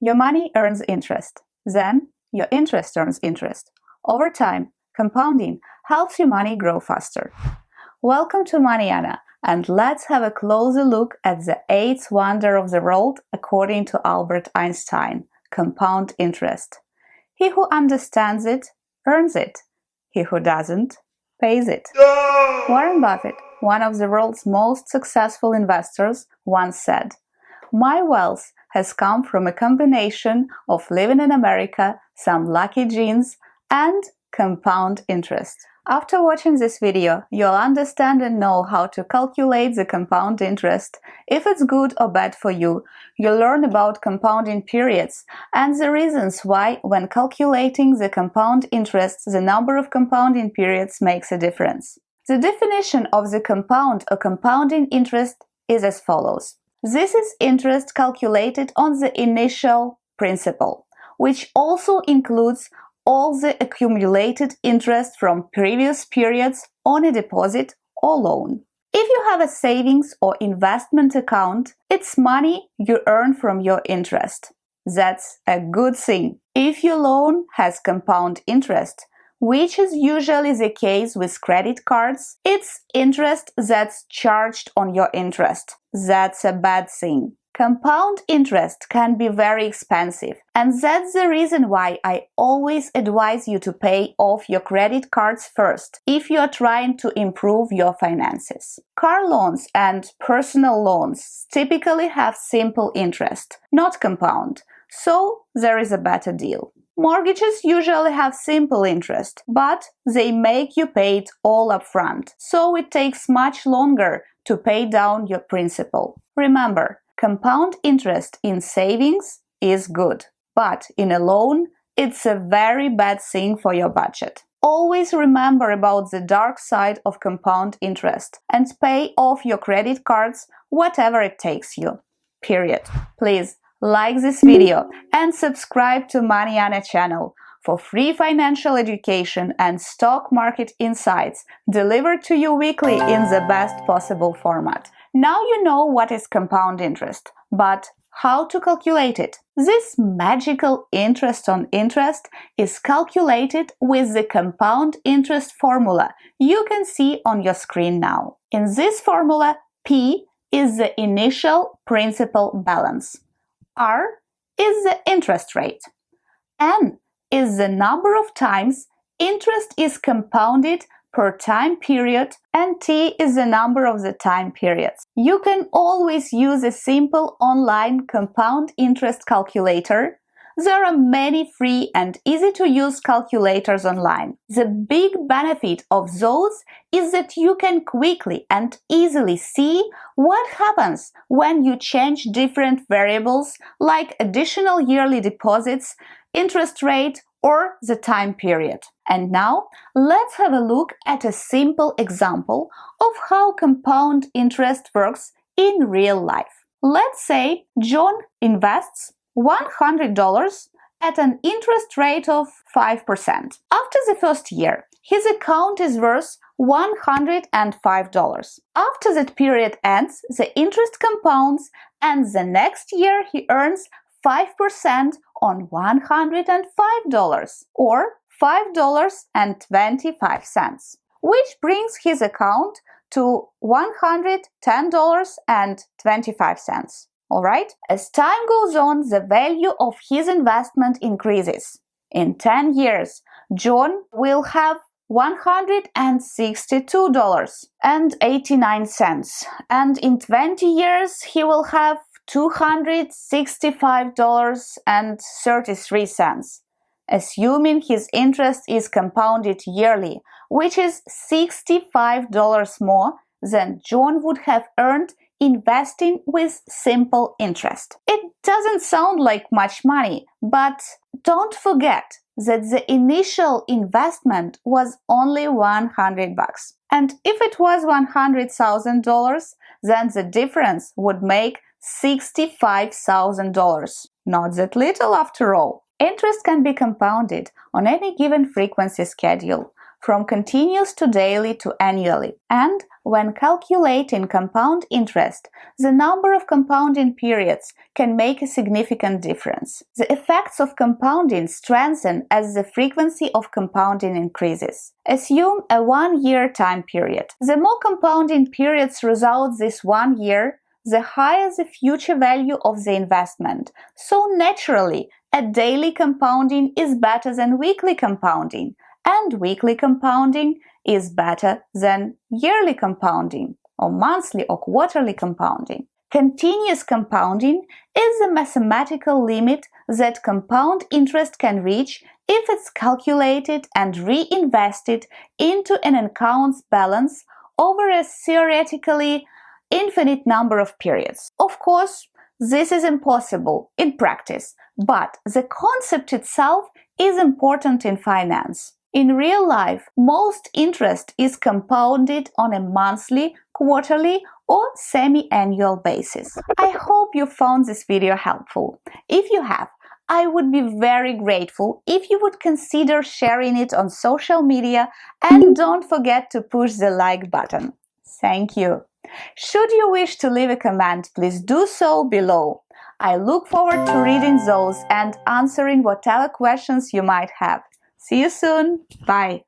your money earns interest. Then, your interest earns interest. Over time, compounding helps your money grow faster. Welcome to Moneyana, and let's have a closer look at the eighth wonder of the world according to Albert Einstein: compound interest. He who understands it, earns it. He who doesn't, pays it. Warren Buffett, one of the world's most successful investors, once said, "My wealth has come from a combination of living in America, some lucky genes, and compound interest." After watching this video, you'll understand and know how to calculate the compound interest, if it's good or bad for you. You'll learn about compounding periods and the reasons why, when calculating the compound interest, the number of compounding periods makes a difference. The definition of the compound or compounding interest is as follows. This is interest calculated on the initial principal, which also includes all the accumulated interest from previous periods on a deposit or loan. If you have a savings or investment account, it's money you earn from your interest. That's a good thing. If your loan has compound interest, which is usually the case with credit cards, it's interest that's charged on your interest. That's a bad thing. Compound interest can be very expensive, and that's the reason why I always advise you to pay off your credit cards first if you are trying to improve your finances. Car loans and personal loans typically have simple interest, not compound, so there is a better deal. Mortgages usually have simple interest, but they make you pay it all up front, so it takes much longer to pay down your principal. Remember, compound interest in savings is good, but in a loan, it's a very bad thing for your budget. Always remember about the dark side of compound interest and pay off your credit cards whatever it takes you. Period. Please like this video and subscribe to Moneyana channel for free financial education and stock market insights delivered to you weekly in the best possible format. Now you know what is compound interest, but how to calculate it? This magical interest on interest is calculated with the compound interest formula you can see on your screen now. In this formula, P is the initial principal balance. R is the interest rate. N is the number of times interest is compounded per time period, and T is the number of the time periods. You can always use a simple online compound interest calculator. There are many free and easy-to-use calculators online. The big benefit of those is that you can quickly and easily see what happens when you change different variables like additional yearly deposits, interest rate, or the time period. And now, let's have a look at a simple example of how compound interest works in real life. Let's say John invests $100 at an interest rate of 5%. After the first year, his account is worth $105. After that period ends, the interest compounds, and the next year he earns 5% on $105, or $5.25, which brings his account to $110.25. Alright? As time goes on, the value of his investment increases. In 10 years, John will have $162.89, and in 20 years he will have $265.33, assuming his interest is compounded yearly, which is $65 more than John would have earned investing with simple interest. It doesn't sound like much money, but don't forget that the initial investment was only $100. And if it was $100,000, then the difference would make $65,000. Not that little after all. Interest can be compounded on any given frequency schedule. from continuous to daily to annually. And when calculating compound interest, the number of compounding periods can make a significant difference. The effects of compounding strengthen as the frequency of compounding increases. Assume a 1-year time period. The more compounding periods throughout this 1 year, the higher the future value of the investment. So naturally, a daily compounding is better than weekly compounding, and weekly compounding is better than yearly compounding, or monthly or quarterly compounding. Continuous compounding is the mathematical limit that compound interest can reach if it's calculated and reinvested into an account's balance over a theoretically infinite number of periods. Of course, this is impossible in practice, but the concept itself is important in finance. In real life, most interest is compounded on a monthly, quarterly, or semi-annual basis. I hope you found this video helpful. If you have, I would be very grateful if you would consider sharing it on social media, and don't forget to push the like button. Thank you. Should you wish to leave a comment, please do so below. I look forward to reading those and answering whatever questions you might have. See you soon. Bye.